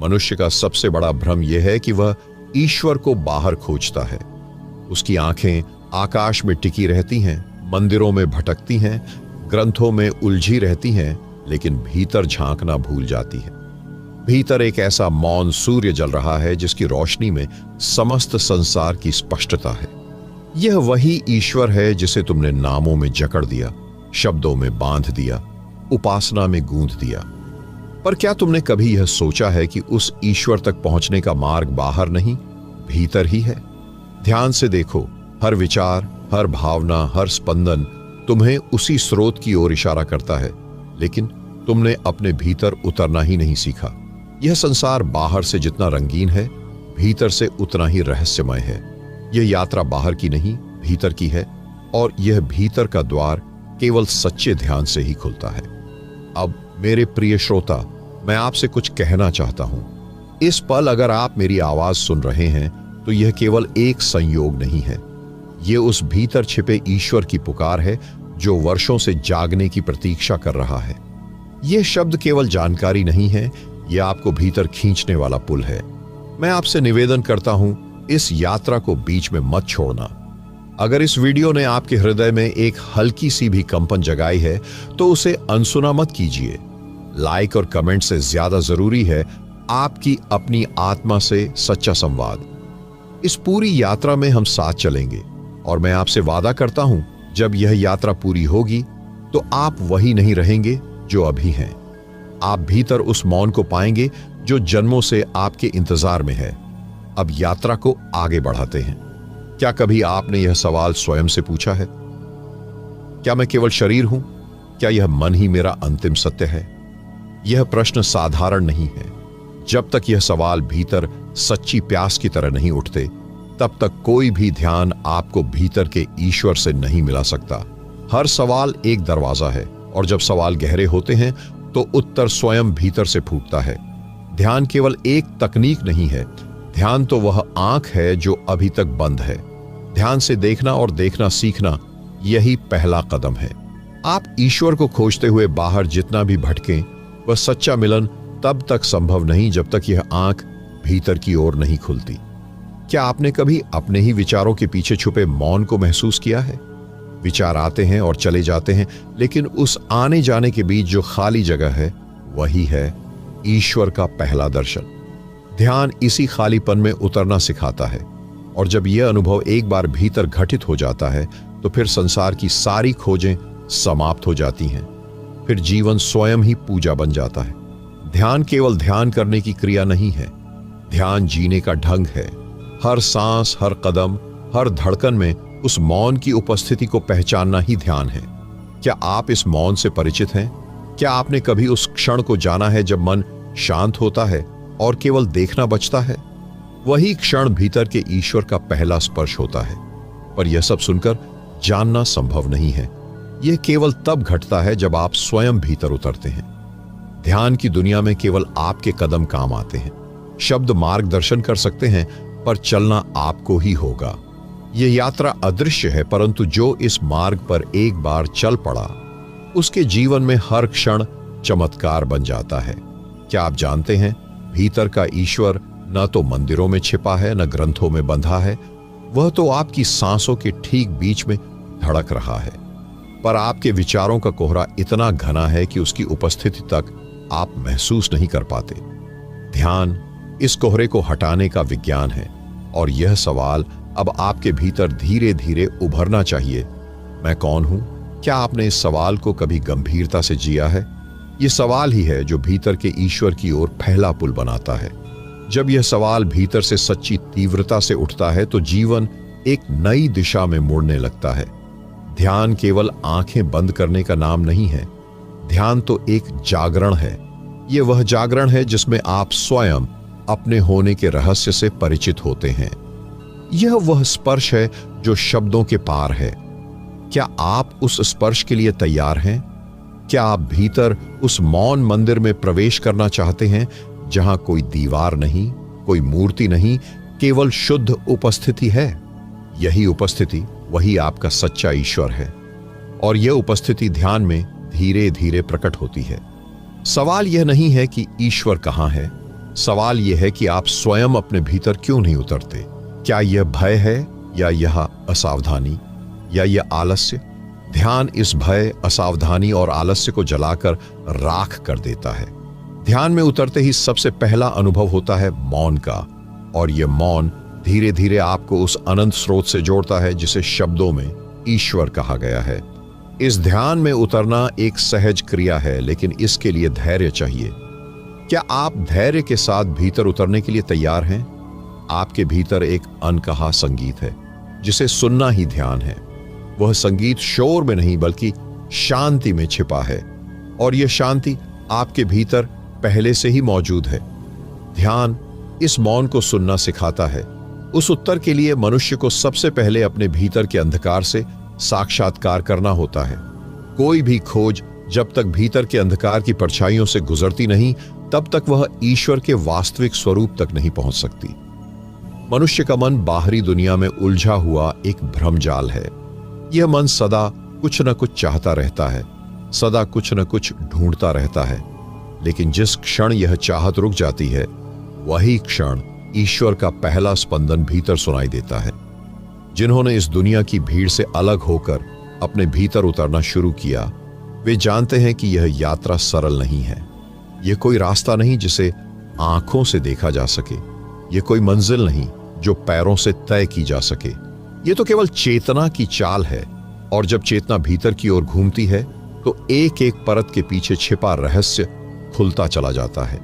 मनुष्य का सबसे बड़ा भ्रम यह है कि वह ईश्वर को बाहर खोजता है। उसकी आंखें आकाश में टिकी रहती हैं, मंदिरों में भटकती हैं, ग्रंथों में उलझी रहती हैं, लेकिन भीतर झांकना भूल जाती है। भीतर एक ऐसा मौन सूर्य जल रहा है जिसकी रोशनी में समस्त संसार की स्पष्टता है। यह वही ईश्वर है जिसे तुमने नामों में जकड़ दिया, शब्दों में बांध दिया, उपासना में गूंथ दिया। पर क्या तुमने कभी यह सोचा है कि उस ईश्वर तक पहुंचने का मार्ग बाहर नहीं, भीतर ही है? ध्यान से देखो, हर विचार, हर भावना, हर स्पंदन तुम्हें उसी स्रोत की ओर इशारा करता है, लेकिन तुमने अपने भीतर उतरना ही नहीं सीखा। यह संसार बाहर से जितना रंगीन है, भीतर से उतना ही रहस्यमय है। यह यात्रा बाहर की नहीं, भीतर की है, और यह भीतर का द्वार केवल सच्चे ध्यान से ही खुलता है। अब मेरे प्रिय श्रोता, मैं आपसे कुछ कहना चाहता हूं। इस पल अगर आप मेरी आवाज सुन रहे हैं तो यह केवल एक संयोग नहीं है। यह उस भीतर छिपे ईश्वर की पुकार है जो वर्षों से जागने की प्रतीक्षा कर रहा है। यह शब्द केवल जानकारी नहीं है, यह आपको भीतर खींचने वाला पुल है। मैं आपसे निवेदन करता हूं, इस यात्रा को बीच में मत छोड़ना। अगर इस वीडियो ने आपके हृदय में एक हल्की सी भी कंपन जगाई है तो उसे अनसुना मत कीजिए। लाइक और कमेंट से ज्यादा जरूरी है आपकी अपनी आत्मा से सच्चा संवाद। इस पूरी यात्रा में हम साथ चलेंगे, और मैं आपसे वादा करता हूं, जब यह यात्रा पूरी होगी तो आप वही नहीं रहेंगे जो अभी हैं। आप भीतर उस मौन को पाएंगे जो जन्मों से आपके इंतजार में है। अब यात्रा को आगे बढ़ाते हैं। क्या कभी आपने यह सवाल स्वयं से पूछा है? क्या मैं केवल शरीर हूं? क्या यह मन ही मेरा अंतिम सत्य है? यह प्रश्न साधारण नहीं है। जब तक यह सवाल भीतर सच्ची प्यास की तरह नहीं उठते, तब तक कोई भी ध्यान आपको भीतर के ईश्वर से नहीं मिला सकता। हर सवाल एक दरवाजा है, और जब सवाल गहरे होते हैं तो उत्तर स्वयं भीतर से फूटता है। ध्यान केवल एक तकनीक नहीं है, ध्यान तो वह आंख है जो अभी तक बंद है। ध्यान से देखना और देखना सीखना, यही पहला कदम है। आप ईश्वर को खोजते हुए बाहर जितना भी भटकें, वह सच्चा मिलन तब तक संभव नहीं जब तक यह आंख भीतर की ओर नहीं खुलती। क्या आपने कभी अपने ही विचारों के पीछे छुपे मौन को महसूस किया है? विचार आते हैं और चले जाते हैं, लेकिन उस आने जाने के बीच जो खाली जगह है, वही है ईश्वर का पहला दर्शन। ध्यान इसी खालीपन में उतरना सिखाता है, और जब यह अनुभव एक बार भीतर घटित हो जाता है तो फिर संसार की सारी खोजें समाप्त हो जाती हैं। फिर जीवन स्वयं ही पूजा बन जाता है। ध्यान केवल ध्यान करने की क्रिया नहीं है, ध्यान जीने का ढंग है। हर सांस, हर कदम, हर धड़कन में उस मौन की उपस्थिति को पहचानना ही ध्यान है। क्या आप इस मौन से परिचित हैं? क्या आपने कभी उस क्षण को जाना है जब मन शांत होता है और केवल देखना बचता है? वही क्षण भीतर के ईश्वर का पहला स्पर्श होता है। पर यह सब सुनकर जानना संभव नहीं है। यह केवल तब घटता है जब आप स्वयं भीतर उतरते हैं। ध्यान की दुनिया में केवल आपके कदम काम आते हैं। शब्द मार्गदर्शन कर सकते हैं, पर चलना आपको ही होगा। यह यात्रा अदृश्य है, परंतु जो इस मार्ग पर एक बार चल पड़ा, उसके जीवन में हर क्षण चमत्कार बन जाता है। क्या आप जानते हैं, भीतर का ईश्वर न तो मंदिरों में छिपा है, न ग्रंथों में बंधा है। वह तो आपकी सांसों के ठीक बीच में धड़क रहा है। पर आपके विचारों का कोहरा इतना घना है कि उसकी उपस्थिति तक आप महसूस नहीं कर पाते। ध्यान इस कोहरे को हटाने का विज्ञान है, और यह सवाल अब आपके भीतर धीरे धीरे उभरना चाहिए। मैं कौन हूं? क्या आपने इस सवाल को कभी गंभीरता से जिया है? यह सवाल ही है जो भीतर के ईश्वर की ओर पहला पुल बनाता है। जब यह सवाल भीतर से सच्ची तीव्रता से उठता है तो जीवन एक नई दिशा में मुड़ने लगता है। ध्यान केवल आंखें बंद करने का नाम नहीं है। ध्यान तो एक जागरण है। यह वह जागरण है जिसमें आप स्वयं अपने होने के रहस्य से परिचित होते हैं। यह वह स्पर्श है जो शब्दों के पार है। क्या आप उस स्पर्श के लिए तैयार हैं? क्या आप भीतर उस मौन मंदिर में प्रवेश करना चाहते हैं, जहां कोई दीवार नहीं, कोई मूर्ति नहीं, केवल शुद्ध उपस्थिति है? यही उपस्थिति, वही आपका सच्चा ईश्वर है, और यह उपस्थिति ध्यान में धीरे धीरे प्रकट होती है। सवाल यह नहीं है कि ईश्वर कहां है, सवाल यह है कि आप स्वयं अपने भीतर क्यों नहीं उतरते? क्या यह भय है, या यह असावधानी, या यह आलस्य? ध्यान इस भय, असावधानी और आलस्य को जलाकर राख कर देता है। ध्यान में उतरते ही सबसे पहला अनुभव होता है मौन का, और यह मौन धीरे धीरे आपको उस अनंत स्रोत से जोड़ता है जिसे शब्दों में ईश्वर कहा गया है। इस ध्यान में उतरना एक सहज क्रिया है, लेकिन इसके लिए धैर्य चाहिए। क्या आप धैर्य के साथ भीतर उतरने के लिए तैयार हैं? आपके भीतर एक अनकहा संगीत है जिसे सुनना ही ध्यान है। वह संगीत शोर में नहीं बल्कि शांति में छिपा है, और यह शांति आपके भीतर पहले से ही मौजूद है। ध्यान इस मौन को सुनना सिखाता है। उस उत्तर के लिए मनुष्य को सबसे पहले अपने भीतर के अंधकार से साक्षात्कार करना होता है। कोई भी खोज जब तक भीतर के अंधकार की परछाइयों से गुजरती नहीं, तब तक वह ईश्वर के वास्तविक स्वरूप तक नहीं पहुंच सकती। मनुष्य का मन बाहरी दुनिया में उलझा हुआ एक भ्रमजाल है। यह मन सदा कुछ न कुछ चाहता रहता है, सदा कुछ न कुछ ढूंढता रहता है, लेकिन जिस क्षण यह चाहत रुक जाती है, वही क्षण ईश्वर का पहला स्पंदन भीतर सुनाई देता है। जिन्होंने इस दुनिया की भीड़ से अलग होकर अपने भीतर उतरना शुरू किया, वे जानते हैं कि यह यात्रा सरल नहीं है। यह कोई रास्ता नहीं जिसे आंखों से देखा जा सके। यह कोई मंजिल नहीं जो पैरों से तय की जा सके। यह तो केवल चेतना की चाल है, और जब चेतना भीतर की ओर घूमती है तो एक एक परत के पीछे छिपा रहस्य खुलता चला जाता है।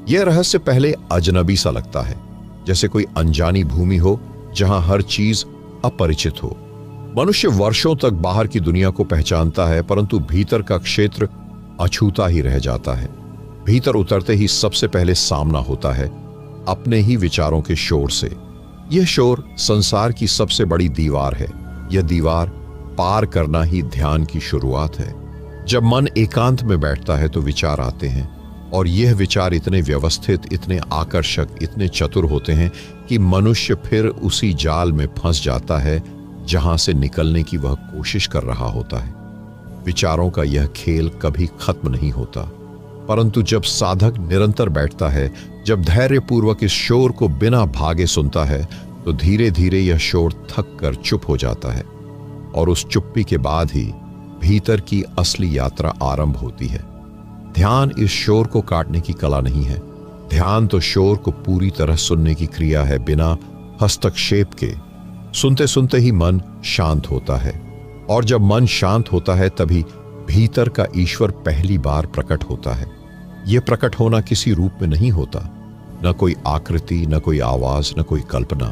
यह रहस्य पहले अजनबी सा लगता है, जैसे कोई अनजानी भूमि हो जहां हर चीज अपरिचित हो। मनुष्य वर्षों तक बाहर की दुनिया को पहचानता है, परंतु भीतर का क्षेत्र अछूता ही रह जाता है। भीतर उतरते ही सबसे पहले सामना होता है अपने ही विचारों के शोर से। यह शोर संसार की सबसे बड़ी दीवार है। यह दीवार पार करना ही ध्यान की शुरुआत है। जब मन एकांत में बैठता है तो विचार आते हैं, और यह विचार इतने व्यवस्थित, इतने आकर्षक, इतने चतुर होते हैं कि मनुष्य फिर उसी जाल में फंस जाता है जहां से निकलने की वह कोशिश कर रहा होता है। विचारों का यह खेल कभी खत्म नहीं होता, परंतु जब साधक निरंतर बैठता है, जब धैर्यपूर्वक इस शोर को बिना भागे सुनता है, तो धीरे धीरे यह शोर थक कर चुप हो जाता है, और उस चुप्पी के बाद ही भीतर की असली यात्रा आरंभ होती है। ध्यान इस शोर को काटने की कला नहीं है। ध्यान तो शोर को पूरी तरह सुनने की क्रिया है, बिना हस्तक्षेप के। सुनते सुनते ही मन शांत होता है, और जब मन शांत होता है तभी भीतर का ईश्वर पहली बार प्रकट होता है। यह प्रकट होना किसी रूप में नहीं होता, न कोई आकृति, न कोई आवाज, न कोई कल्पना।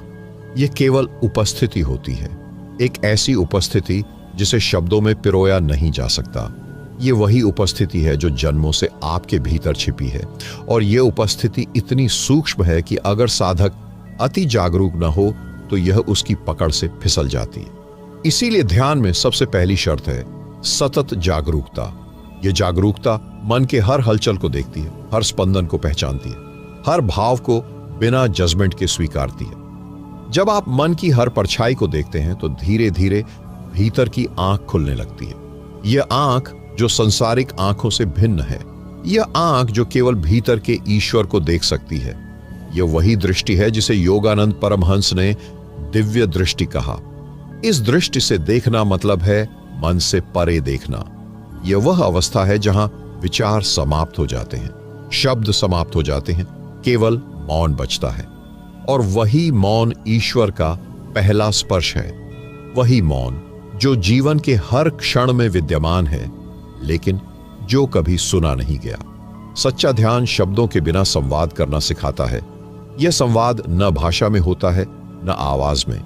यह केवल उपस्थिति होती है, एक ऐसी उपस्थिति जिसे शब्दों में पिरोया नहीं जा सकता। ये वही उपस्थिति है जो जन्मों से आपके भीतर छिपी है, और ये उपस्थिति इतनी सूक्ष्म है कि अगर साधक अति जागरूक न हो तो यह उसकी पकड़ से फिसल जाती है। इसीलिए ध्यान में सबसे पहली शर्त है सतत जागरूकता। यह जागरूकता मन के हर हलचल को देखती है, हर स्पंदन को पहचानती है, हर भाव को बिना जजमेंट के स्वीकारती है। जब आप मन की हर परछाई को देखते हैं तो धीरे धीरे भीतर की आंख खुलने लगती है। यह आंख जो संसारिक आंखों से भिन्न है, यह आंख जो केवल भीतर के ईश्वर को देख सकती है। यह वही दृष्टि है जिसे योगानंद परमहंस ने दिव्य दृष्टि कहा। इस दृष्टि से देखना मतलब है मन से परे देखना। यह वह अवस्था है जहां विचार समाप्त हो जाते हैं, शब्द समाप्त हो जाते हैं, केवल मौन बचता है। और वही मौन ईश्वर का पहला स्पर्श है। वही मौन जो जीवन के हर क्षण में विद्यमान है, लेकिन जो कभी सुना नहीं गया। सच्चा ध्यान शब्दों के बिना संवाद करना सिखाता है। यह संवाद न भाषा में होता है, न आवाज में।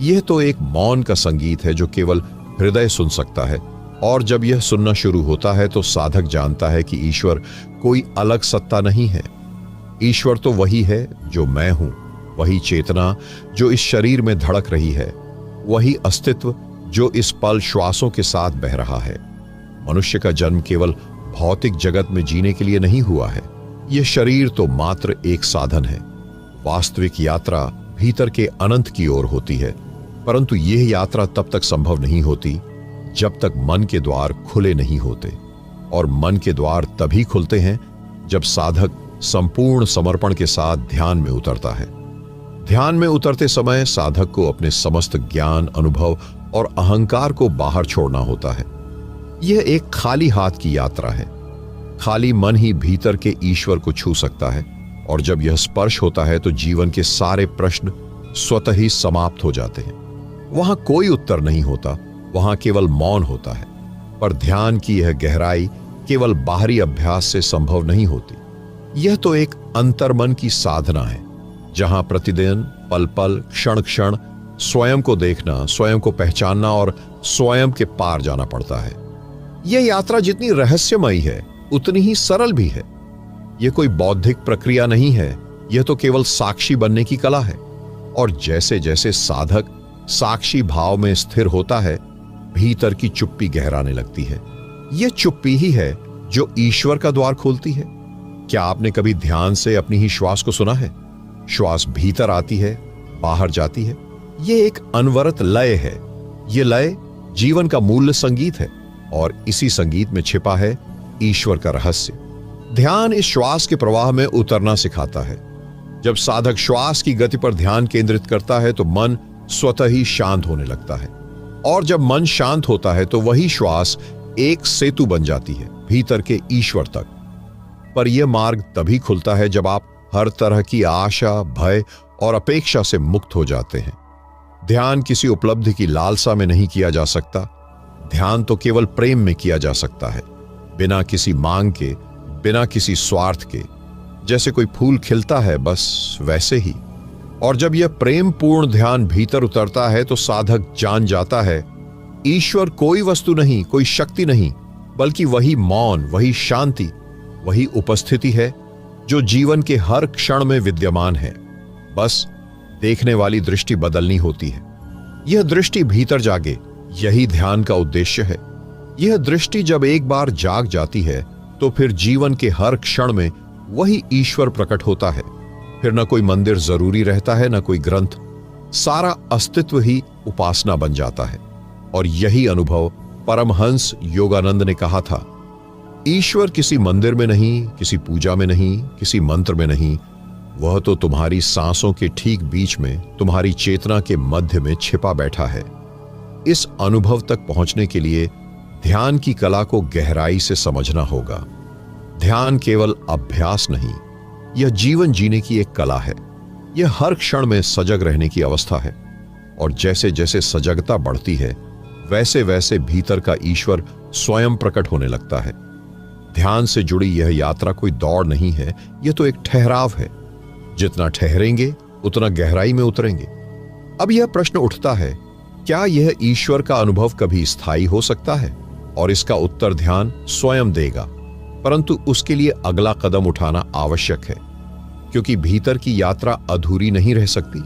यह तो एक मौन का संगीत है जो केवल हृदय सुन सकता है, और जब यह सुनना शुरू होता है तो साधक जानता है कि ईश्वर कोई अलग सत्ता नहीं है। ईश्वर तो वही है जो मैं हूं, वही चेतना जो इस शरीर में धड़क रही है, वही अस्तित्व जो इस पल श्वासों के साथ बह रहा है। मनुष्य का जन्म केवल भौतिक जगत में जीने के लिए नहीं हुआ है। यह शरीर तो मात्र एक साधन है। वास्तविक यात्रा भीतर के अनंत की ओर होती है, परंतु यह यात्रा तब तक संभव नहीं होती जब तक मन के द्वार खुले नहीं होते। और मन के द्वार तभी खुलते हैं जब साधक संपूर्ण समर्पण के साथ ध्यान में उतरता है। ध्यान में उतरते समय साधक को अपने समस्त ज्ञान, अनुभव और अहंकार को बाहर छोड़ना होता है। यह एक खाली हाथ की यात्रा है। खाली मन ही भीतर के ईश्वर को छू सकता है, और जब यह स्पर्श होता है तो जीवन के सारे प्रश्न स्वतः ही समाप्त हो जाते हैं। वहां कोई उत्तर नहीं होता, वहां केवल मौन होता है। पर ध्यान की यह गहराई केवल बाहरी अभ्यास से संभव नहीं होती। यह तो एक अंतर्मन की साधना है, जहां प्रतिदिन, पल पल, क्षण क्षण स्वयं को देखना, स्वयं को पहचानना और स्वयं के पार जाना पड़ता है। यह यात्रा जितनी रहस्यमयी है उतनी ही सरल भी है। यह कोई बौद्धिक प्रक्रिया नहीं है, यह तो केवल साक्षी बनने की कला है। और जैसे जैसे साधक साक्षी भाव में स्थिर होता है, भीतर की चुप्पी गहराने लगती है। यह चुप्पी ही है जो ईश्वर का द्वार खोलती है। क्या आपने कभी ध्यान से अपनी ही श्वास को सुना है? श्वास भीतर आती है, बाहर जाती है। यह एक अनवरत लय है। यह लय जीवन का मूल्य संगीत है, और इसी संगीत में छिपा है ईश्वर का रहस्य। ध्यान इस श्वास के प्रवाह में उतरना सिखाता है। जब साधक श्वास की गति पर ध्यान केंद्रित करता है तो मन स्वतः ही शांत होने लगता है, और जब मन शांत होता है तो वही श्वास एक सेतु बन जाती है भीतर के ईश्वर तक। पर यह मार्ग तभी खुलता है जब आप हर तरह की आशा, भय और अपेक्षा से मुक्त हो जाते हैं। ध्यान किसी उपलब्धि की लालसा में नहीं किया जा सकता। ध्यान तो केवल प्रेम में किया जा सकता है, बिना किसी मांग के, बिना किसी स्वार्थ के। जैसे कोई फूल खिलता है, बस वैसे ही। और जब यह प्रेम पूर्ण ध्यान भीतर उतरता है तो साधक जान जाता है ईश्वर कोई वस्तु नहीं, कोई शक्ति नहीं, बल्कि वही मौन, वही शांति, वही उपस्थिति है जो जीवन के हर क्षण में विद्यमान है। बस देखने वाली दृष्टि बदलनी होती है। यह दृष्टि भीतर जागे, यही ध्यान का उद्देश्य है। यह दृष्टि जब एक बार जाग जाती है तो फिर जीवन के हर क्षण में वही ईश्वर प्रकट होता है। फिर न कोई मंदिर जरूरी रहता है, न कोई ग्रंथ। सारा अस्तित्व ही उपासना बन जाता है। और यही अनुभव परमहंस योगानंद ने कहा था, ईश्वर किसी मंदिर में नहीं, किसी पूजा में नहीं, किसी मंत्र में नहीं, वह तो तुम्हारी सांसों के ठीक बीच में, तुम्हारी चेतना के मध्य में छिपा बैठा है। इस अनुभव तक पहुंचने के लिए ध्यान की कला को गहराई से समझना होगा। ध्यान केवल अभ्यास नहीं, यह जीवन जीने की एक कला है। यह हर क्षण में सजग रहने की अवस्था है, और जैसे जैसे सजगता बढ़ती है वैसे वैसे भीतर का ईश्वर स्वयं प्रकट होने लगता है। ध्यान से जुड़ी यह यात्रा कोई दौड़ नहीं है, यह तो एक ठहराव है। जितना ठहरेंगे उतना गहराई में उतरेंगे। अब यह प्रश्न उठता है, क्या यह ईश्वर का अनुभव कभी स्थायी हो सकता है? और इसका उत्तर ध्यान स्वयं देगा, परंतु उसके लिए अगला कदम उठाना आवश्यक है, क्योंकि भीतर की यात्रा अधूरी नहीं रह सकती।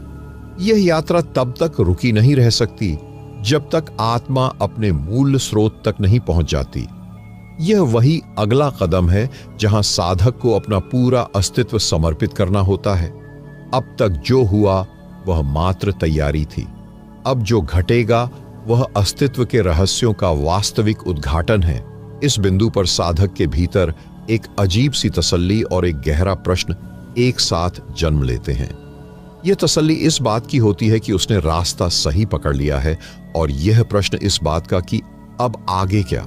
यह यात्रा तब तक रुकी नहीं रह सकती जब तक आत्मा अपने मूल स्रोत तक नहीं पहुंच जाती। यह वही अगला कदम है जहां साधक को अपना पूरा अस्तित्व समर्पित करना होता है। अब तक जो हुआ वह मात्र तैयारी थी। अब जो घटेगा वह अस्तित्व के रहस्यों का वास्तविक उद्घाटन है। इस बिंदु पर साधक के भीतर एक अजीब सी तसल्ली और एक गहरा प्रश्न एक साथ जन्म लेते हैं। यह तसल्ली इस बात की होती है कि उसने रास्ता सही पकड़ लिया है, और यह प्रश्न इस बात का कि अब आगे क्या।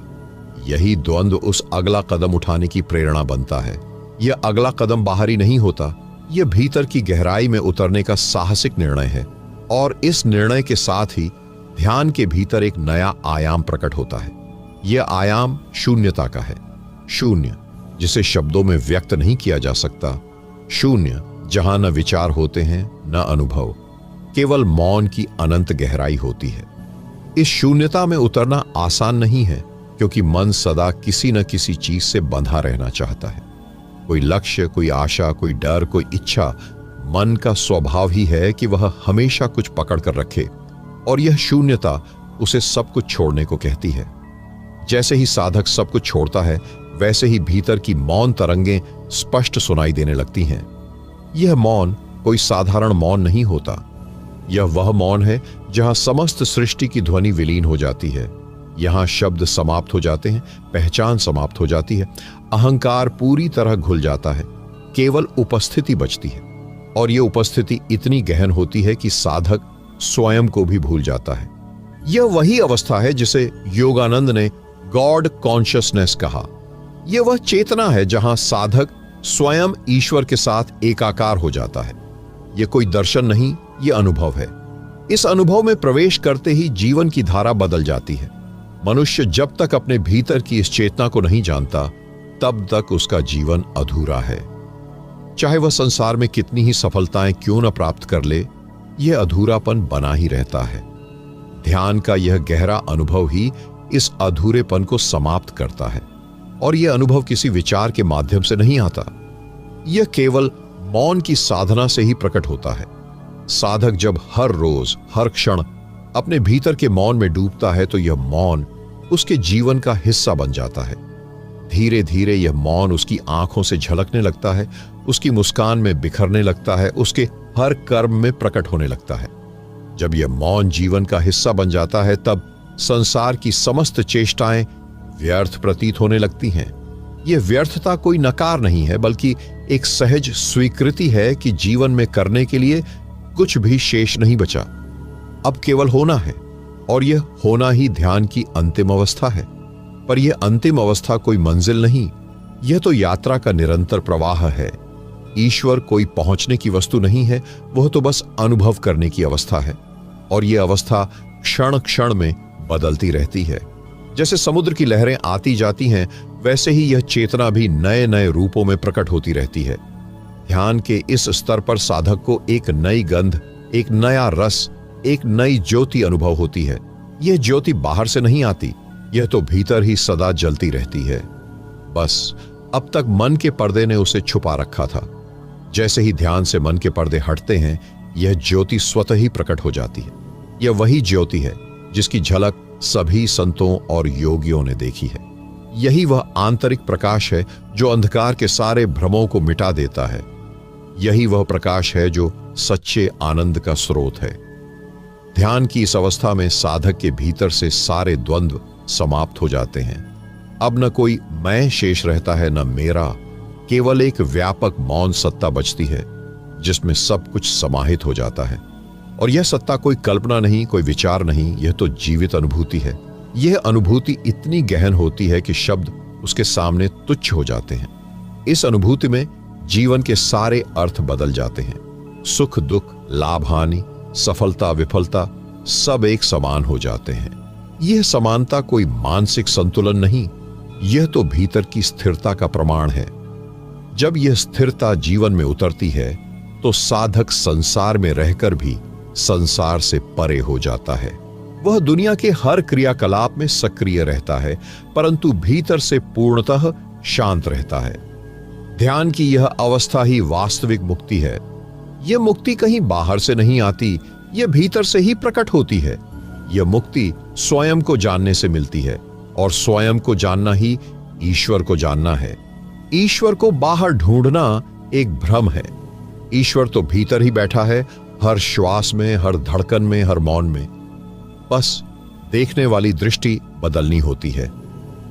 यही द्वंद्व उस अगला कदम उठाने की प्रेरणा बनता है। यह अगला कदम बाहरी नहीं होता, यह भीतर की गहराई में उतरने का साहसिक निर्णय है। और इस निर्णय के साथ ही ध्यान के भीतर एक नया आयाम प्रकट होता है। यह आयाम शून्यता का है। शून्य जिसे शब्दों में व्यक्त नहीं किया जा सकता। शून्य जहां न विचार होते हैं, न अनुभव, केवल मौन की अनंत गहराई होती है। इस शून्यता में उतरना आसान नहीं है, क्योंकि मन सदा किसी न किसी चीज से बंधा रहना चाहता है। कोई लक्ष्य, कोई आशा, कोई डर, कोई इच्छा। मन का स्वभाव ही है कि वह हमेशा कुछ पकड़ कर रखे, और यह शून्यता उसे सब कुछ छोड़ने को कहती है। जैसे ही साधक सब कुछ छोड़ता है, वैसे ही भीतर की मौन तरंगें स्पष्ट सुनाई देने लगती हैं। यह मौन कोई साधारण मौन नहीं होता। यह वह मौन है जहां समस्त सृष्टि की ध्वनि विलीन हो जाती है। यहां शब्द समाप्त हो जाते हैं, पहचान समाप्त हो जाती है, अहंकार पूरी तरह घुल जाता है। केवल उपस्थिति बचती है, और यह उपस्थिति इतनी गहन होती है कि साधक स्वयं को भी भूल जाता है। यह वही अवस्था है जिसे योगानंद ने गॉड कॉन्शियसनेस कहा। यह वह चेतना है जहां साधक स्वयं ईश्वर के साथ एकाकार हो जाता है। यह कोई दर्शन नहीं, यह अनुभव है। इस अनुभव में प्रवेश करते ही जीवन की धारा बदल जाती है। मनुष्य जब तक अपने भीतर की इस चेतना को नहीं जानता, तब तक उसका जीवन अधूरा है। चाहे वह संसार में कितनी ही सफलताएं क्यों न प्राप्त कर ले, यह अधूरापन बना ही रहता है। ध्यान का यह गहरा अनुभव ही इस अधूरेपन को समाप्त करता है, और यह अनुभव किसी विचार के माध्यम से नहीं आता। यह केवल मौन की साधना से ही प्रकट होता है। साधक जब हर रोज हर क्षण अपने भीतर के मौन में डूबता है, तो यह मौन उसके जीवन का हिस्सा बन जाता है। धीरे धीरे यह मौन उसकी आंखों से झलकने लगता है, उसकी मुस्कान में बिखरने लगता है, उसके हर कर्म में प्रकट होने लगता है। जब यह मौन जीवन का हिस्सा बन जाता है, तब संसार की समस्त चेष्टाएं व्यर्थ प्रतीत होने लगती हैं। यह व्यर्थता कोई नकार नहीं है, बल्कि एक सहज स्वीकृति है कि जीवन में करने के लिए कुछ भी शेष नहीं बचा। अब केवल होना है, और यह होना ही ध्यान की अंतिम अवस्था है। पर यह अंतिम अवस्था कोई मंजिल नहीं, यह तो यात्रा का निरंतर प्रवाह है। ईश्वर कोई पहुंचने की वस्तु नहीं है, वह तो बस अनुभव करने की अवस्था है, और यह अवस्था क्षण क्षण में बदलती रहती है। जैसे समुद्र की लहरें आती जाती हैं, वैसे ही यह चेतना भी नए नए रूपों में प्रकट होती रहती है। ध्यान के इस स्तर पर साधक को एक नई गंध, एक नया रस, एक नई ज्योति अनुभव होती है। यह ज्योति बाहर से नहीं आती, यह तो भीतर ही सदा जलती रहती है। बस अब तक मन के पर्दे ने उसे छुपा रखा था। जैसे ही ध्यान से मन के पर्दे हटते हैं, यह ज्योति स्वतः ही प्रकट हो जाती है। यह वही ज्योति है जिसकी झलक सभी संतों और योगियों ने देखी है। यही वह आंतरिक प्रकाश है जो अंधकार के सारे भ्रमों को मिटा देता है। यही वह प्रकाश है जो सच्चे आनंद का स्रोत है। ध्यान की इस अवस्था में साधक के भीतर से सारे द्वंद्व समाप्त हो जाते हैं। अब न कोई मैं शेष रहता है, न मेरा। केवल एक व्यापक मौन सत्ता बचती है, जिसमें सब कुछ समाहित हो जाता है। और यह सत्ता कोई कल्पना नहीं, कोई विचार नहीं, यह तो जीवित अनुभूति है। यह अनुभूति इतनी गहन होती है कि शब्द उसके सामने तुच्छ हो जाते हैं। इस अनुभूति में जीवन के सारे अर्थ बदल जाते हैं। सुख दुख, लाभ हानि, सफलता विफलता, सब एक समान हो जाते हैं। यह समानता कोई मानसिक संतुलन नहीं, यह तो भीतर की स्थिरता का प्रमाण है। जब यह स्थिरता जीवन में उतरती है, तो साधक संसार में रहकर भी संसार से परे हो जाता है। वह दुनिया के हर क्रियाकलाप में सक्रिय रहता है, परंतु भीतर से पूर्णतः शांत रहता है। ध्यान की यह अवस्था ही वास्तविक मुक्ति है। यह मुक्ति कहीं बाहर से नहीं आती, यह भीतर से ही प्रकट होती है। यह मुक्ति स्वयं को जानने से मिलती है, और स्वयं को जानना ही ईश्वर को जानना है। ईश्वर को बाहर ढूंढना एक भ्रम है। ईश्वर तो भीतर ही बैठा है, हर श्वास में, हर धड़कन में, हर मौन में। बस देखने वाली दृष्टि बदलनी होती है।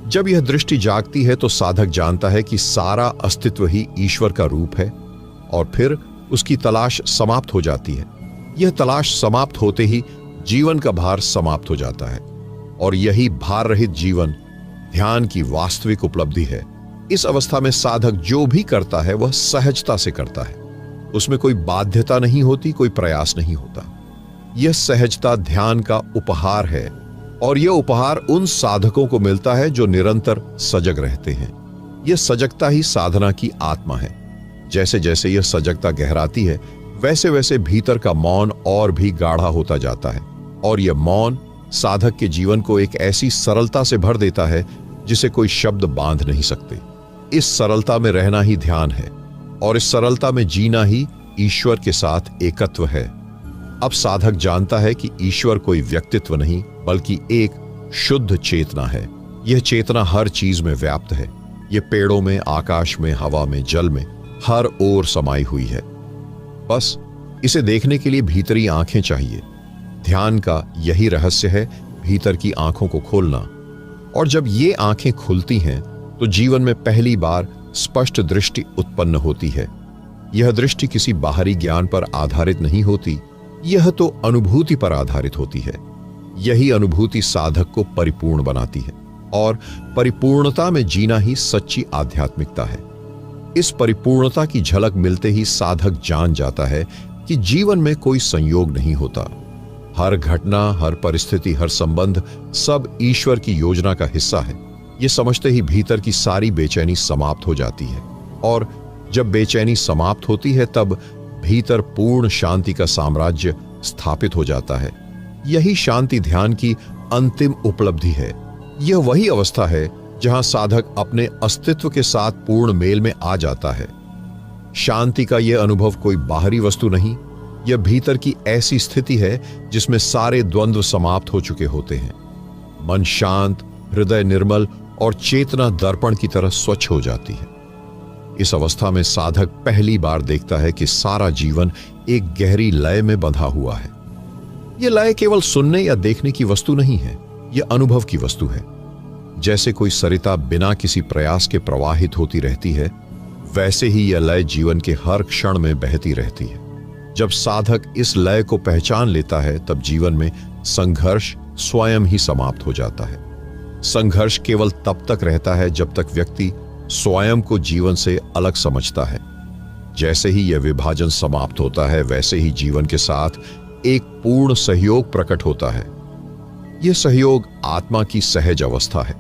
जब यह दृष्टि जागती है, तो साधक जानता है कि सारा अस्तित्व ही ईश्वर का रूप है, और फिर उसकी तलाश समाप्त हो जाती है। यह तलाश समाप्त होते ही जीवन का भार समाप्त हो जाता है, और यही भार रहित जीवन ध्यान की वास्तविक उपलब्धि है। इस अवस्था में साधक जो भी करता है, वह सहजता से करता है। उसमें कोई बाध्यता नहीं होती, कोई प्रयास नहीं होता। यह सहजता ध्यान का उपहार है, और यह उपहार उन साधकों को मिलता है जो निरंतर सजग रहते हैं। यह सजगता ही साधना की आत्मा है। जैसे जैसे यह सजगता गहराती है, वैसे वैसे भीतर का मौन और भी गाढ़ा होता जाता है, और यह मौन साधक के जीवन को एक ऐसी सरलता से भर देता है जिसे कोई शब्द बांध नहीं सकते। इस सरलता में रहना ही ध्यान है, और इस सरलता में जीना ही ईश्वर के साथ एकत्व है। अब साधक जानता है कि ईश्वर कोई व्यक्तित्व नहीं, बल्कि एक शुद्ध चेतना है। यह चेतना हर चीज में व्याप्त है। यह पेड़ों में, आकाश में, हवा में, जल में, हर ओर समाई हुई है। बस इसे देखने के लिए भीतरी आंखें चाहिए। ध्यान का यही रहस्य है, भीतर की आंखों को खोलना। और जब ये आंखें खुलती हैं, तो जीवन में पहली बार स्पष्ट दृष्टि उत्पन्न होती है। यह दृष्टि किसी बाहरी ज्ञान पर आधारित नहीं होती, यह तो अनुभूति पर आधारित होती है। यही अनुभूति साधक को परिपूर्ण बनाती है और परिपूर्णता में जीना ही सच्ची आध्यात्मिकता है। इस परिपूर्णता की झलक मिलते ही साधक जान जाता है कि जीवन में कोई संयोग नहीं होता। हर घटना, हर परिस्थिति, हर संबंध सब ईश्वर की योजना का हिस्सा है। ये समझते ही भीतर की सारी बेचैनी समाप्त हो जाती है और जब बेचैनी समाप्त होती है तब भीतर पूर्ण शांति का साम्राज्य स्थापित हो जाता है। यही शांति ध्यान की अंतिम उपलब्धि है। यह वही अवस्था है जहां साधक अपने अस्तित्व के साथ पूर्ण मेल में आ जाता है। शांति का यह अनुभव कोई बाहरी वस्तु नहीं, यह भीतर की ऐसी स्थिति है जिसमें सारे द्वंद्व समाप्त हो चुके होते हैं। मन शांत, हृदय निर्मल और चेतना दर्पण की तरह स्वच्छ हो जाती है। इस अवस्था में साधक पहली बार देखता है कि सारा जीवन एक गहरी लय में बंधा हुआ है। यह लय केवल सुनने या देखने की वस्तु नहीं है, यह अनुभव की वस्तु है। जैसे कोई सरिता बिना किसी प्रयास के प्रवाहित होती रहती है, वैसे ही यह लय जीवन के हर क्षण में बहती रहती है। जब साधक इस लय को पहचान लेता है तब जीवन में संघर्ष स्वयं ही समाप्त हो जाता है। संघर्ष केवल तब तक रहता है जब तक व्यक्ति स्वयं को जीवन से अलग समझता है। जैसे ही यह विभाजन समाप्त होता है वैसे ही जीवन के साथ एक पूर्ण सहयोग प्रकट होता है। यह सहयोग आत्मा की सहज अवस्था है।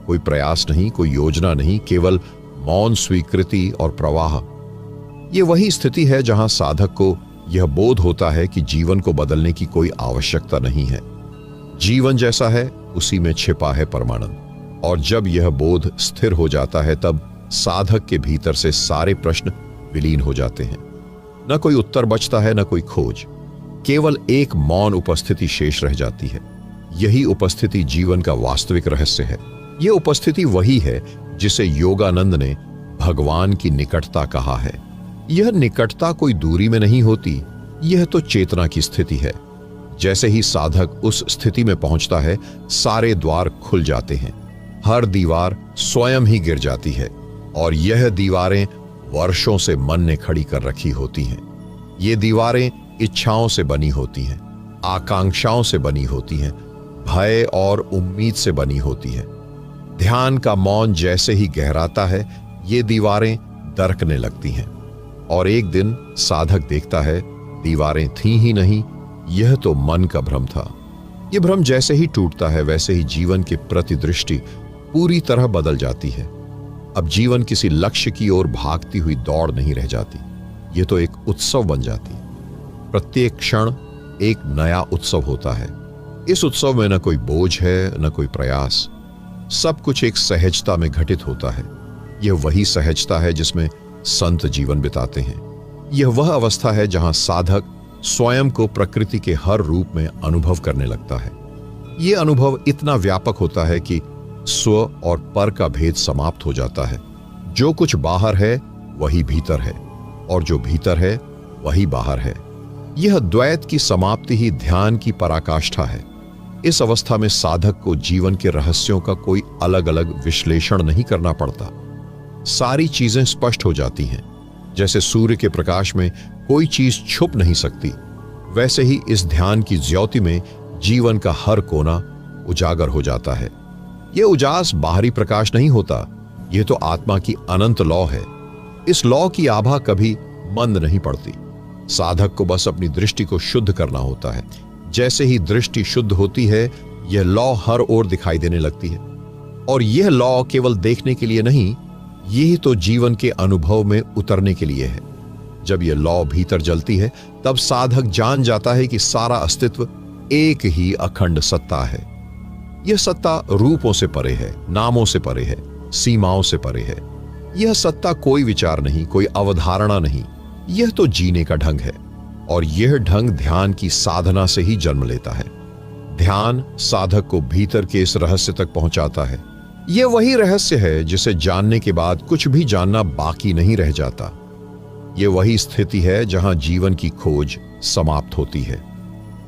कोई प्रयास नहीं, कोई योजना नहीं, केवल मौन स्वीकृति और प्रवाह। यह वही स्थिति है जहां साधक को यह बोध होता है कि जीवन को बदलने की कोई आवश्यकता नहीं है। जीवन जैसा है उसी में छिपा है परमानंद। और जब यह बोध स्थिर हो जाता है तब साधक के भीतर से सारे प्रश्न विलीन हो जाते हैं। न कोई उत्तर बचता है, न कोई खोज, केवल एक मौन उपस्थिति शेष रह जाती है। यही उपस्थिति जीवन का वास्तविक रहस्य है। यह उपस्थिति वही है जिसे योगानंद ने भगवान की निकटता कहा है। यह निकटता कोई दूरी में नहीं होती, यह तो चेतना की स्थिति है। जैसे ही साधक उस स्थिति में पहुंचता है, सारे द्वार खुल जाते हैं, हर दीवार स्वयं ही गिर जाती है और यह दीवारें वर्षों से मन ने खड़ी कर रखी होती हैं। ये दीवारें इच्छाओं से बनी होती हैं, आकांक्षाओं से बनी होती हैं, भय और उम्मीद से बनी होती हैं। ध्यान का मौन जैसे ही गहराता है, ये दीवारें दरकने लगती हैं और एक दिन साधक देखता है दीवारें थीं ही नहीं, यह तो मन का भ्रम था। यह भ्रम जैसे ही टूटता है वैसे ही जीवन की प्रतिदृष्टि पूरी तरह बदल जाती है। अब जीवन किसी लक्ष्य की ओर भागती हुई दौड़ नहीं रह जाती, यह तो एक उत्सव बन जाती है। प्रत्येक क्षण एक नया उत्सव होता है। इस उत्सव में न कोई बोझ है, न कोई प्रयास, सब कुछ एक सहजता में घटित होता है। यह वही सहजता है जिसमें संत जीवन बिताते हैं। यह वह अवस्था है जहां साधक स्वयं को प्रकृति के हर रूप में अनुभव करने लगता है। यह अनुभव इतना व्यापक होता है कि स्व और पर का भेद समाप्त हो जाता है। जो कुछ बाहर है वही भीतर है और जो भीतर है वही बाहर है। यह द्वैत की समाप्ति ही ध्यान की पराकाष्ठा है। इस अवस्था में साधक को जीवन के रहस्यों का कोई अलग अलग विश्लेषण नहीं करना पड़ता। सारी चीजें स्पष्ट हो जाती हैं। जैसे सूर्य के प्रकाश में कोई चीज छुप नहीं सकती, वैसे ही इस ध्यान की ज्योति में जीवन का हर कोना उजागर हो जाता है। यह उजास बाहरी प्रकाश नहीं होता, यह तो आत्मा की अनंत लौ है। इस लौ की आभा कभी मंद नहीं पड़ती। साधक को बस अपनी दृष्टि को शुद्ध करना होता है। जैसे ही दृष्टि शुद्ध होती है, यह लौ हर ओर दिखाई देने लगती है। और यह लौ केवल देखने के लिए नहीं, यही तो जीवन के अनुभव में उतरने के लिए है। जब यह लौ भीतर जलती है तब साधक जान जाता है कि सारा अस्तित्व एक ही अखंड सत्ता है। यह सत्ता रूपों से परे है, नामों से परे है, सीमाओं से परे है। यह सत्ता कोई विचार नहीं, कोई अवधारणा नहीं, यह तो जीने का ढंग है। और यह ढंग ध्यान की साधना से ही जन्म लेता है। ध्यान साधक को भीतर के इस रहस्य तक पहुंचाता है। यह वही रहस्य है जिसे जानने के बाद कुछ भी जानना बाकी नहीं रह जाता। यह वही स्थिति है जहां जीवन की खोज समाप्त होती है।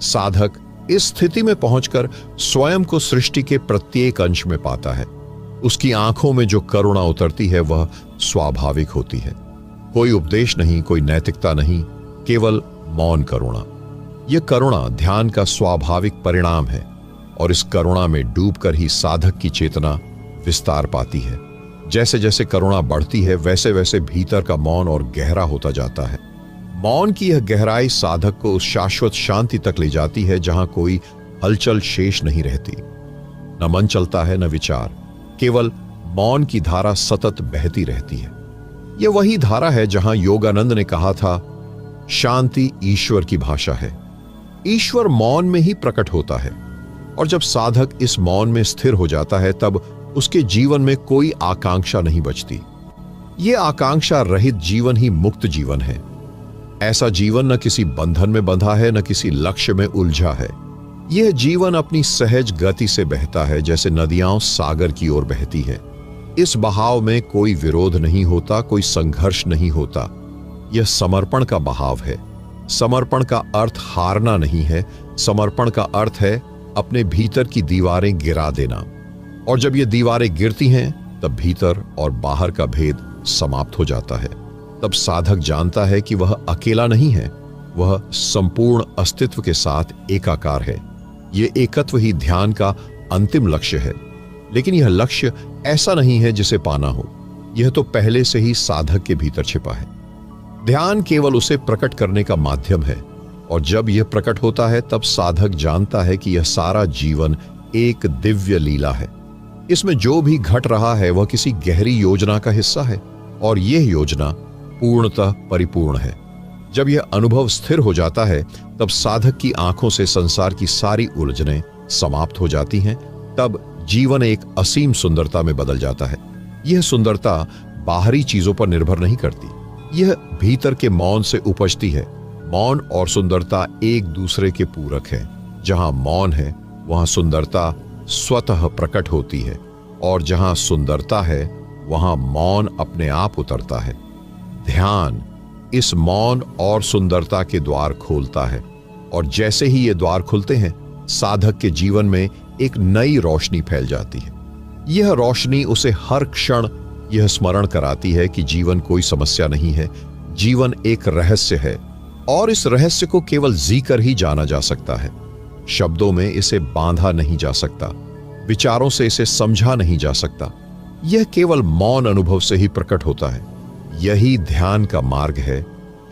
साधक इस स्थिति में पहुंचकर स्वयं को सृष्टि के प्रत्येक अंश में पाता है। उसकी आंखों में जो करुणा उतरती है वह स्वाभाविक होती है। कोई उपदेश नहीं, कोई नैतिकता नहीं, केवल मौन करुणा। यह करुणा ध्यान का स्वाभाविक परिणाम है और इस करुणा में डूबकर ही साधक की चेतना विस्तार पाती है। जैसे जैसे करुणा बढ़ती है वैसे वैसे भीतर का मौन और गहरा होता जाता है। मौन की यह गहराई साधक को उस शाश्वत शांति तक ले जाती है जहां कोई हलचल शेष नहीं रहती, न मन चलता है न विचार, केवल मौन की धारा सतत बहती रहती है। यह वही धारा है जहां योगानंद ने कहा था, शांति ईश्वर की भाषा है। ईश्वर मौन में ही प्रकट होता है और जब साधक इस मौन में स्थिर हो जाता है तब उसके जीवन में कोई आकांक्षा नहीं बचती। यह आकांक्षा रहित जीवन ही मुक्त जीवन है। ऐसा जीवन न किसी बंधन में बंधा है न किसी लक्ष्य में उलझा है। यह जीवन अपनी सहज गति से बहता है, जैसे नदियां सागर की ओर बहती है। इस बहाव में कोई विरोध नहीं होता, कोई संघर्ष नहीं होता। यह समर्पण का बहाव है। समर्पण का अर्थ हारना नहीं है, समर्पण का अर्थ है अपने भीतर की दीवारें गिरा देना। और जब ये दीवारें गिरती हैं तब भीतर और बाहर का भेद समाप्त हो जाता है। तब साधक जानता है कि वह अकेला नहीं है, वह संपूर्ण अस्तित्व के साथ एकाकार है। यह एकत्व ही ध्यान का अंतिम लक्ष्य है। लेकिन यह लक्ष्य ऐसा नहीं है जिसे पाना हो, यह तो पहले से ही साधक के भीतर छिपा है। ध्यान केवल उसे प्रकट करने का माध्यम है और जब यह प्रकट होता है तब साधक जानता है कि यह सारा जीवन एक दिव्य लीला है। इसमें जो भी घट रहा है वह किसी गहरी योजना का हिस्सा है और यह योजना पूर्णतः परिपूर्ण है। जब यह अनुभव स्थिर हो जाता है तब साधक की आंखों से संसार की सारी उलझनें समाप्त हो जाती हैं। तब जीवन एक असीम सुंदरता में बदल जाता है। यह सुंदरता बाहरी चीजों पर निर्भर नहीं करती, यह भीतर के मौन से उपजती है। मौन और सुंदरता एक दूसरे के पूरक है। जहां मौन है वहां सुंदरता स्वतः प्रकट होती है और जहां सुंदरता है वहां मौन अपने आप उतरता है। ध्यान इस मौन और सुंदरता के द्वार खोलता है और जैसे ही ये द्वार खुलते हैं साधक के जीवन में एक नई रोशनी फैल जाती है। यह रोशनी उसे हर क्षण यह स्मरण कराती है कि जीवन कोई समस्या नहीं है, जीवन एक रहस्य है और इस रहस्य को केवल जीकर ही जाना जा सकता है। शब्दों में इसे बांधा नहीं जा सकता, विचारों से इसे समझा नहीं जा सकता। यह केवल मौन अनुभव से ही प्रकट होता है। यही ध्यान का मार्ग है,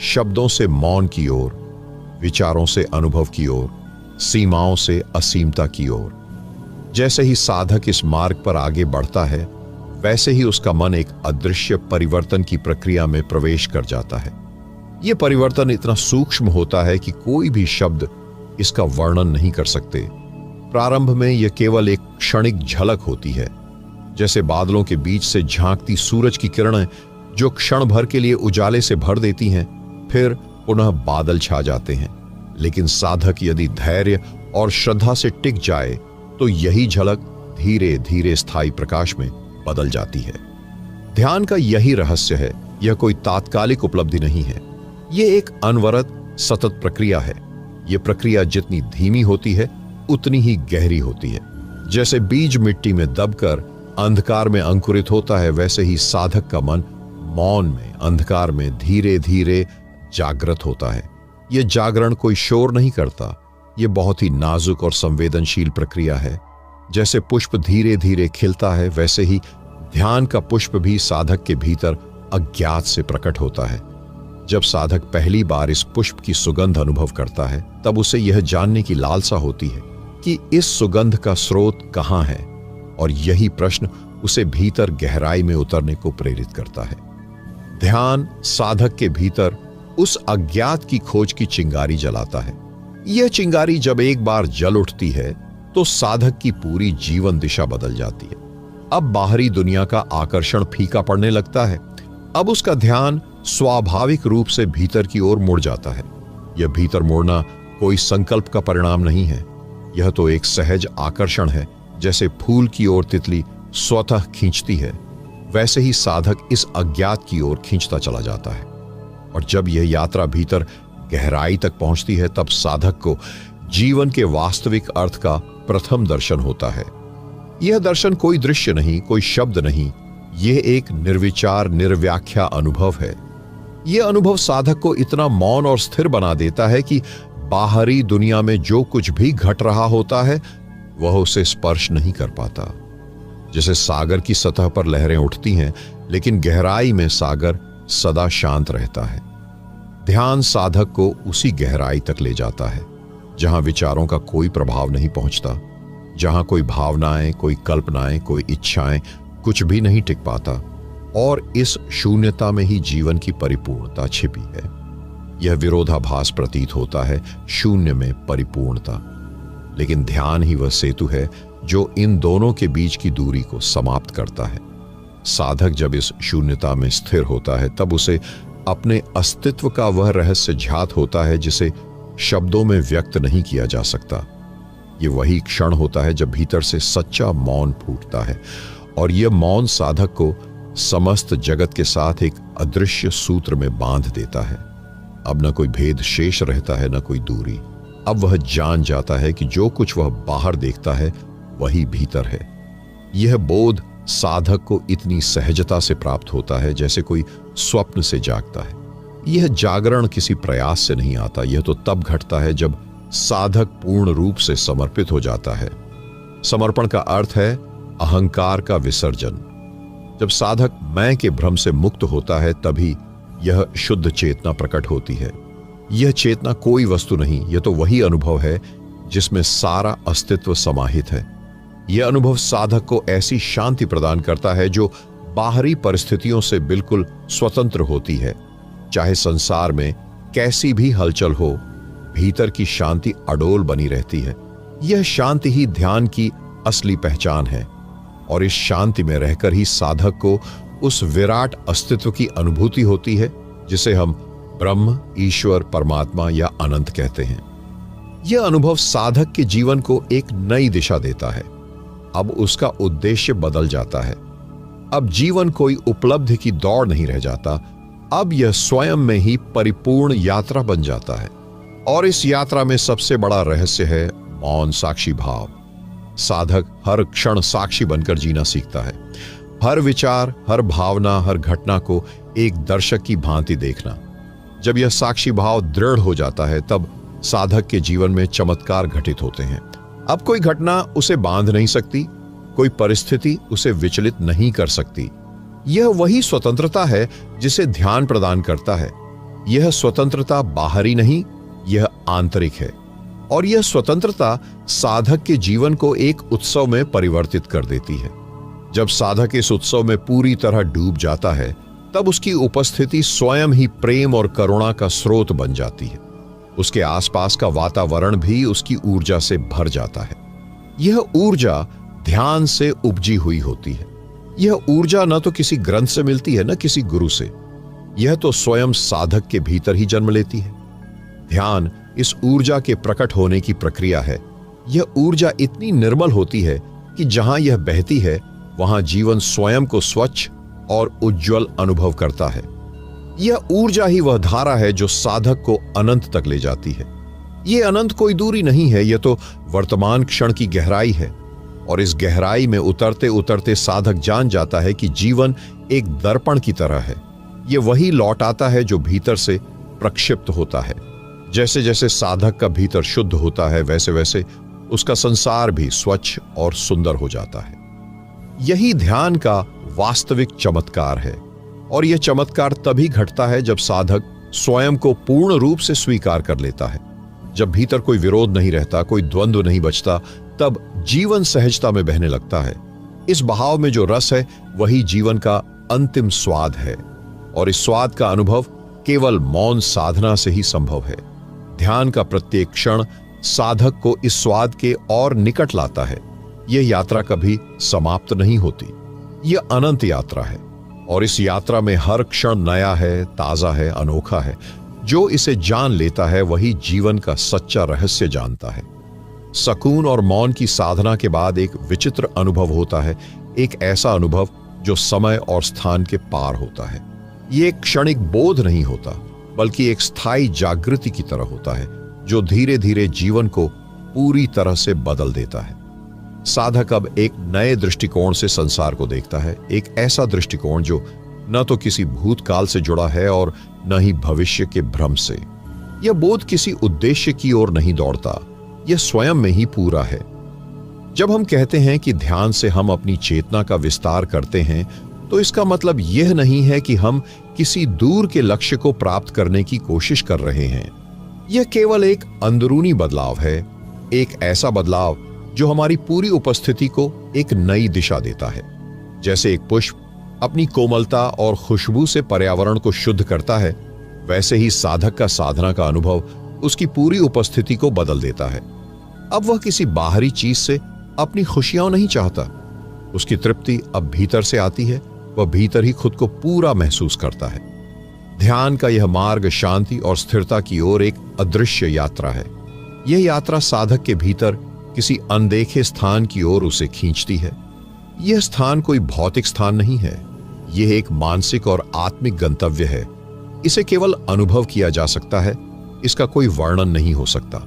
शब्दों से मौन की ओर, विचारों से अनुभव की ओर, सीमाओं से असीमता की ओर। जैसे ही साधक इस मार्ग पर आगे बढ़ता है वैसे ही उसका मन एक अदृश्य परिवर्तन की प्रक्रिया में प्रवेश कर जाता है। यह परिवर्तन इतना सूक्ष्म होता है कि कोई भी शब्द इसका वर्णन नहीं कर सकते। प्रारंभ में यह केवल एक क्षणिक झलक होती है, जैसे बादलों के बीच से झांकती सूरज की किरणें जो क्षण भर के लिए उजाले से भर देती हैं, फिर पुनः बादल छा जाते हैं। लेकिन साधक यदि धैर्य और श्रद्धा से टिक जाए तो यही झलक धीरे धीरे स्थायी प्रकाश में बदल जाती है। ध्यान का यही रहस्य है। यह कोई तात्कालिक उपलब्धि नहीं है, यह एक अनवरत सतत प्रक्रिया है। यह प्रक्रिया जितनी धीमी होती है उतनी ही गहरी होती है। जैसे बीज मिट्टी में दबकर अंधकार में अंकुरित होता है, वैसे ही साधक का मन मौन में, अंधकार में धीरे धीरे जागृत होता है। यह जागरण कोई शोर नहीं करता, यह बहुत ही नाजुक और संवेदनशील प्रक्रिया है। जैसे पुष्प धीरे धीरे खिलता है वैसे ही ध्यान का पुष्प भी साधक के भीतर अज्ञात से प्रकट होता है। जब साधक पहली बार इस पुष्प की सुगंध अनुभव करता है तब उसे यह जानने की लालसा होती है कि इस सुगंध का स्रोत कहाँ है, और यही प्रश्न उसे भीतर गहराई में उतरने को प्रेरित करता है। ध्यान साधक के भीतर उस अज्ञात की खोज की चिंगारी जलाता है। यह चिंगारी जब एक बार जल उठती है तो साधक की पूरी जीवन दिशा बदल जाती है। अब बाहरी दुनिया का आकर्षण फीका पड़ने लगता है। अब उसका ध्यान स्वाभाविक रूप से भीतर की ओर मुड़ जाता है। यह भीतर मुड़ना कोई संकल्प का परिणाम नहीं है, यह तो एक सहज आकर्षण है। जैसे फूल की ओर तितली स्वतः खींचती है, वैसे ही साधक इस अज्ञात की ओर खींचता चला जाता है। और जब यह यात्रा भीतर गहराई तक पहुंचती है तब साधक को जीवन के वास्तविक अर्थ का प्रथम दर्शन होता है। यह दर्शन कोई दृश्य नहीं, कोई शब्द नहीं, यह एक निर्विचार निर्व्याख्या अनुभव है। यह अनुभव साधक को इतना मौन और स्थिर बना देता है कि बाहरी दुनिया में जो कुछ भी घट रहा होता है वह उसे स्पर्श नहीं कर पाता। जैसे सागर की सतह पर लहरें उठती हैं, लेकिन गहराई में सागर सदा शांत रहता है। ध्यान साधक को उसी गहराई तक ले जाता है जहां विचारों का कोई प्रभाव नहीं पहुंचता, जहां कोई भावनाएं, कोई कल्पनाएं, कोई इच्छाएं, कुछ भी नहीं टिक पाता। और इस शून्यता में ही जीवन की परिपूर्णता छिपी है। यह विरोधाभास प्रतीत होता है, शून्य में परिपूर्णता, लेकिन ध्यान ही वह सेतु है जो इन दोनों के बीच की दूरी को समाप्त करता है। साधक जब इस शून्यता में स्थिर होता है तब उसे अपने अस्तित्व का वह रहस्य ज्ञात होता है जिसे शब्दों में व्यक्त नहीं किया जा सकता। ये वही क्षण होता है जब भीतर से सच्चा मौन फूटता है, और यह मौन साधक को समस्त जगत के साथ एक अदृश्य सूत्र में बांध देता है। अब न कोई भेद शेष रहता है, न कोई दूरी। अब वह जान जाता है कि जो कुछ वह बाहर देखता है वही भीतर है। यह बोध साधक को इतनी सहजता से प्राप्त होता है जैसे कोई स्वप्न से जागता है। यह जागरण किसी प्रयास से नहीं आता, यह तो तब घटता है जब साधक पूर्ण रूप से समर्पित हो जाता है। समर्पण का अर्थ है अहंकार का विसर्जन। जब साधक मैं के भ्रम से मुक्त होता है तभी यह शुद्ध चेतना प्रकट होती है। यह चेतना कोई वस्तु नहीं, यह तो वही अनुभव है जिसमें सारा अस्तित्व समाहित है। यह अनुभव साधक को ऐसी शांति प्रदान करता है जो बाहरी परिस्थितियों से बिल्कुल स्वतंत्र होती है। चाहे संसार में कैसी भी हलचल हो, भीतर की शांति अडोल बनी रहती है। यह शांति ही ध्यान की असली पहचान है, और इस शांति में रहकर ही साधक को उस विराट अस्तित्व की अनुभूति होती है जिसे हम ब्रह्म, ईश्वर, परमात्मा या अनंत कहते हैं। यह अनुभव साधक के जीवन को एक नई दिशा देता है। अब उसका उद्देश्य बदल जाता है। अब जीवन कोई उपलब्धि की दौड़ नहीं रह जाता, अब यह स्वयं में ही परिपूर्ण यात्रा बन जाता है। और इस यात्रा में सबसे बड़ा रहस्य है मौन साक्षी भाव। साधक हर क्षण साक्षी बनकर जीना सीखता है। हर विचार, हर भावना, हर घटना को एक दर्शक की भांति देखना। जब यह साक्षी भाव दृढ़ हो जाता है तब साधक के जीवन में चमत्कार घटित होते हैं। अब कोई घटना उसे बांध नहीं सकती, कोई परिस्थिति उसे विचलित नहीं कर सकती। यह वही स्वतंत्रता है जिसे ध्यान प्रदान करता है। यह स्वतंत्रता बाहरी नहीं, यह आंतरिक है। और यह स्वतंत्रता साधक के जीवन को एक उत्सव में परिवर्तित कर देती है। जब साधक इस उत्सव में पूरी तरह डूब जाता है तब उसकी उपस्थिति स्वयं ही प्रेम और करुणा का स्रोत बन जाती है। उसके आसपास का वातावरण भी उसकी ऊर्जा से भर जाता है। यह ऊर्जा ध्यान से उपजी हुई होती है। यह ऊर्जा न तो किसी ग्रंथ से मिलती है, न किसी गुरु से। यह तो स्वयं साधक के भीतर ही जन्म लेती है। ध्यान इस ऊर्जा के प्रकट होने की प्रक्रिया है। यह ऊर्जा इतनी निर्मल होती है कि जहां यह बहती है वहां जीवन स्वयं को स्वच्छ और उज्जवल अनुभव करता है। यह ऊर्जा ही वह धारा है जो साधक को अनंत तक ले जाती है। यह अनंत कोई दूरी नहीं है, यह तो वर्तमान क्षण की गहराई है। और इस गहराई में उतरते उतरते साधक जान जाता है कि जीवन एक दर्पण की तरह है। यह वही लौट आता है जो भीतर से प्रक्षिप्त होता है। जैसे जैसे साधक का भीतर शुद्ध होता है वैसे वैसे उसका संसार भी स्वच्छ और सुंदर हो जाता है। यही ध्यान का वास्तविक चमत्कार है। और यह चमत्कार तभी घटता है जब साधक स्वयं को पूर्ण रूप से स्वीकार कर लेता है। जब भीतर कोई विरोध नहीं रहता, कोई द्वंद्व नहीं बचता, तब जीवन सहजता में बहने लगता है। इस बहाव में जो रस है वही जीवन का अंतिम स्वाद है। और इस स्वाद का अनुभव केवल मौन साधना से ही संभव है। ध्यान का प्रत्येक क्षण साधक को इस स्वाद के और निकट लाता है। यह यात्रा कभी समाप्त नहीं होती, यह अनंत यात्रा है। और इस यात्रा में हर क्षण नया है, ताजा है, अनोखा है। जो इसे जान लेता है वही जीवन का सच्चा रहस्य जानता है। सकून और मौन की साधना के बाद एक विचित्र अनुभव होता है, एक ऐसा अनुभव जो समय और स्थान के पार होता है। ये एक क्षणिक बोध नहीं होता, बल्कि एक स्थायी जागृति की तरह होता है जो धीरे धीरे जीवन को पूरी तरह से बदल देता है। साधक अब एक नए दृष्टिकोण से संसार को देखता है, एक ऐसा दृष्टिकोण जो न तो किसी भूतकाल से जुड़ा है और न ही भविष्य के भ्रम से। यह बोध किसी उद्देश्य की ओर नहीं दौड़ता, यह स्वयं में ही पूरा है। जब हम कहते हैं कि ध्यान से हम अपनी चेतना का विस्तार करते हैं, तो इसका मतलब यह नहीं है कि हम किसी दूर के लक्ष्य को प्राप्त करने की कोशिश कर रहे हैं। यह केवल एक अंदरूनी बदलाव है, एक ऐसा बदलाव जो हमारी पूरी उपस्थिति को एक नई दिशा देता है। जैसे एक पुष्प अपनी कोमलता और खुशबू से पर्यावरण को शुद्ध करता है, वैसे ही साधक का साधना का अनुभव उसकी पूरी उपस्थिति को बदल देता है। अब वह किसी बाहरी चीज से अपनी खुशियां नहीं चाहता, उसकी तृप्ति अब भीतर से आती है, वह भीतर ही खुद को पूरा महसूस करता है। ध्यान का यह मार्ग शांति और स्थिरता की ओर एक अदृश्य यात्रा है। यह यात्रा साधक के भीतर किसी अनदेखे स्थान की ओर उसे खींचती है। यह स्थान कोई भौतिक स्थान नहीं है, यह एक मानसिक और आत्मिक गंतव्य है। इसे केवल अनुभव किया जा सकता है, इसका कोई वर्णन नहीं हो सकता।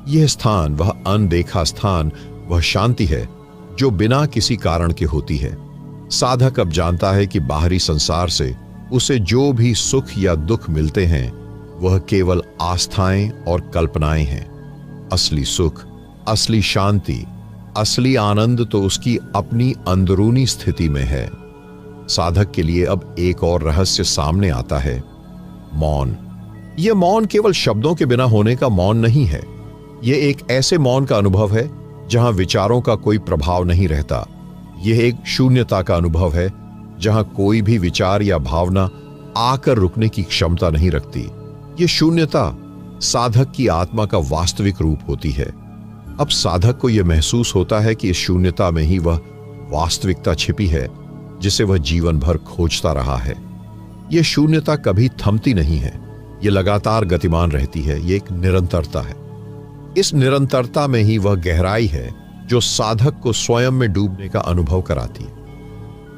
यह स्थान, वह अनदेखा स्थान, वह शांति है जो बिना किसी कारण के होती है। साधक अब जानता है कि बाहरी संसार से उसे जो भी सुख या दुख मिलते हैं, वह केवल आस्थाएं और कल्पनाएं हैं। असली सुख, असली शांति, असली आनंद तो उसकी अपनी अंदरूनी स्थिति में है। साधक के लिए अब एक और रहस्य सामने आता है, मौन। यह मौन केवल शब्दों के बिना होने का मौन नहीं है, यह एक ऐसे मौन का अनुभव है जहां विचारों का कोई प्रभाव नहीं रहता। यह एक शून्यता का अनुभव है जहां कोई भी विचार या भावना आकर रुकने की क्षमता नहीं रखती। यह शून्यता साधक की आत्मा का वास्तविक रूप होती है। अब साधक को यह महसूस होता है कि इस शून्यता में ही वह वास्तविकता छिपी है जिसे वह जीवन भर खोजता रहा है। यह शून्यता कभी थमती नहीं है, यह लगातार गतिमान रहती है, यह एक निरंतरता है। इस निरंतरता में ही वह गहराई है जो साधक को स्वयं में डूबने का अनुभव कराती है।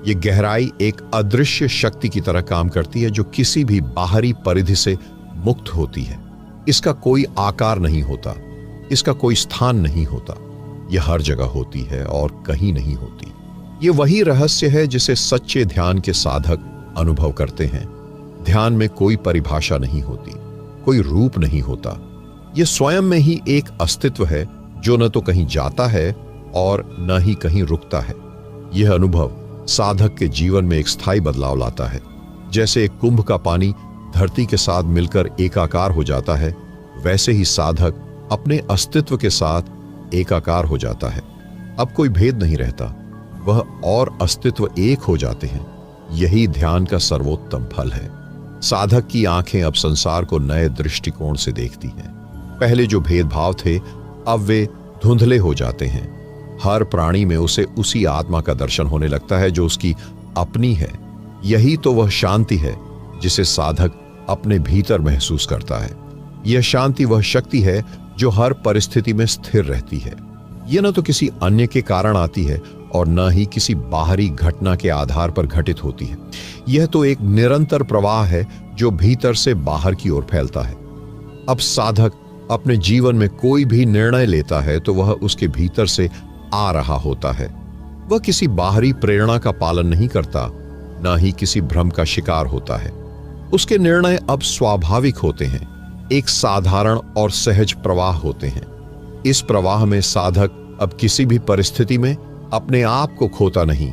यह गहराई एक अदृश्य शक्ति की तरह काम करती है जो किसी भी बाहरी परिधि से मुक्त होती है। इसका कोई आकार नहीं होता, इसका कोई स्थान नहीं होता, यह हर जगह होती है और कहीं नहीं होती। यह वही रहस्य है जिसे सच्चे ध्यान के साधक अनुभव करते हैं। ध्यान में कोई परिभाषा नहीं होती, कोई रूप नहीं होता, यह स्वयं में ही एक अस्तित्व है जो न तो कहीं जाता है और न ही कहीं रुकता है। यह अनुभव साधक के जीवन में एक स्थायी बदलाव लाता है। जैसे एक कुंभ का पानी धरती के साथ मिलकर एकाकार हो जाता है, वैसे ही साधक अपने अस्तित्व के साथ एकाकार हो जाता है। अब कोई भेद नहीं रहता, वह और अस्तित्व एक हो जाते हैं। यही ध्यान का सर्वोत्तम फल है। साधक की आंखें अब संसार को नए दृष्टिकोण से देखती हैं। पहले जो भेदभाव थे अब वे धुंधले हो जाते हैं। हर प्राणी में उसे उसी आत्मा का दर्शन होने लगता है जो उसकी अपनी है। यही तो वह शांति है जिसे साधक अपने भीतर महसूस करता है। यह शांति वह शक्ति है जो हर परिस्थिति में स्थिर रहती है। यह न तो किसी अन्य के कारण आती है और न ही किसी बाहरी घटना के आधार पर घटित होती है। यह तो एक निरंतर प्रवाह है जो भीतर से बाहर की ओर फैलता है। अब साधक अपने जीवन में कोई भी निर्णय लेता है तो वह उसके भीतर से आ रहा होता है। वह किसी बाहरी प्रेरणा का पालन नहीं करता, न ही किसी भ्रम का शिकार होता है। उसके निर्णय अब स्वाभाविक होते हैं, एक साधारण और सहज प्रवाह होते हैं। इस प्रवाह में साधक अब किसी भी परिस्थिति में अपने आप को खोता नहीं।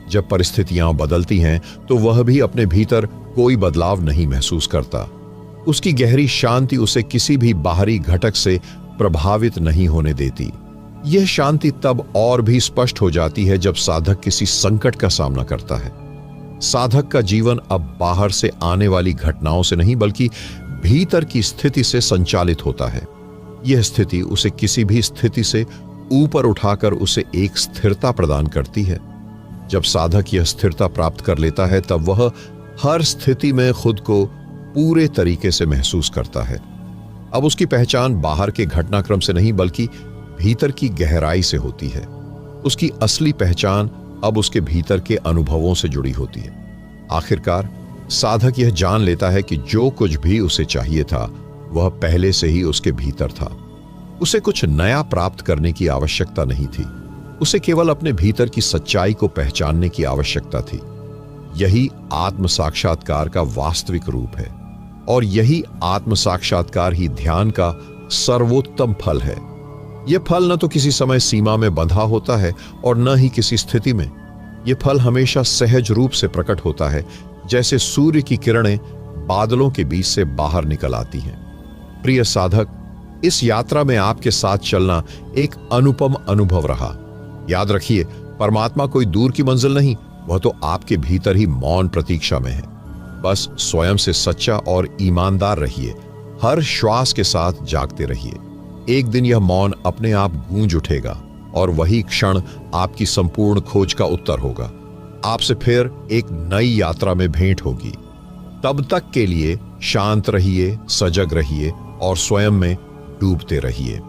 जब परिस्थितियां बदलती हैं तो वह भी अपने भीतर कोई बदलाव नहीं महसूस करता। उसकी गहरी शांति उसे किसी भी बाहरी घटक से प्रभावित नहीं होने देती। यह शांति तब और भी स्पष्ट हो जाती है जब साधक किसी संकट का सामना करता है। साधक का जीवन अब बाहर से आने वाली घटनाओं से नहीं बल्कि भीतर की स्थिति से संचालित होता है। यह स्थिति उसे किसी भी स्थिति से ऊपर उठाकर उसे एक स्थिरता प्रदान करती है। जब साधक यह स्थिरता प्राप्त कर लेता है तब वह हर स्थिति में खुद को पूरे तरीके से महसूस करता है। अब उसकी पहचान बाहर के घटनाक्रम से नहीं बल्कि भीतर की गहराई से होती है। उसकी असली पहचान अब उसके भीतर के अनुभवों से जुड़ी होती है। आखिरकार साधक यह जान लेता है कि जो कुछ भी उसे चाहिए था वह पहले से ही उसके भीतर था। उसे कुछ नया प्राप्त करने की आवश्यकता नहीं थी। उसे केवल अपने भीतर की सच्चाई को पहचानने की आवश्यकता थी। यही आत्म साक्षात्कार का वास्तविक रूप है और यही आत्म साक्षात्कार ही ध्यान का सर्वोत्तम फल है। यह फल न तो किसी समय सीमा में बंधा होता है और न ही किसी स्थिति में। यह फल हमेशा सहज रूप से प्रकट होता है, जैसे सूर्य की किरणें बादलों के बीच से बाहर निकल आती हैं। प्रिय साधक, इस यात्रा में आपके साथ चलना एक अनुपम अनुभव रहा। याद रखिए, परमात्मा कोई दूर की मंजिल नहीं, वह तो आपके भीतर ही मौन प्रतीक्षा में है। बस स्वयं से सच्चा और ईमानदार रहिए, हर श्वास के साथ जागते रहिए। एक दिन यह मौन अपने आप गूंज उठेगा और वही क्षण आपकी संपूर्ण खोज का उत्तर होगा। आपसे फिर एक नई यात्रा में भेंट होगी। तब तक के लिए शांत रहिए, सजग रहिए और स्वयं में डूबते रहिए।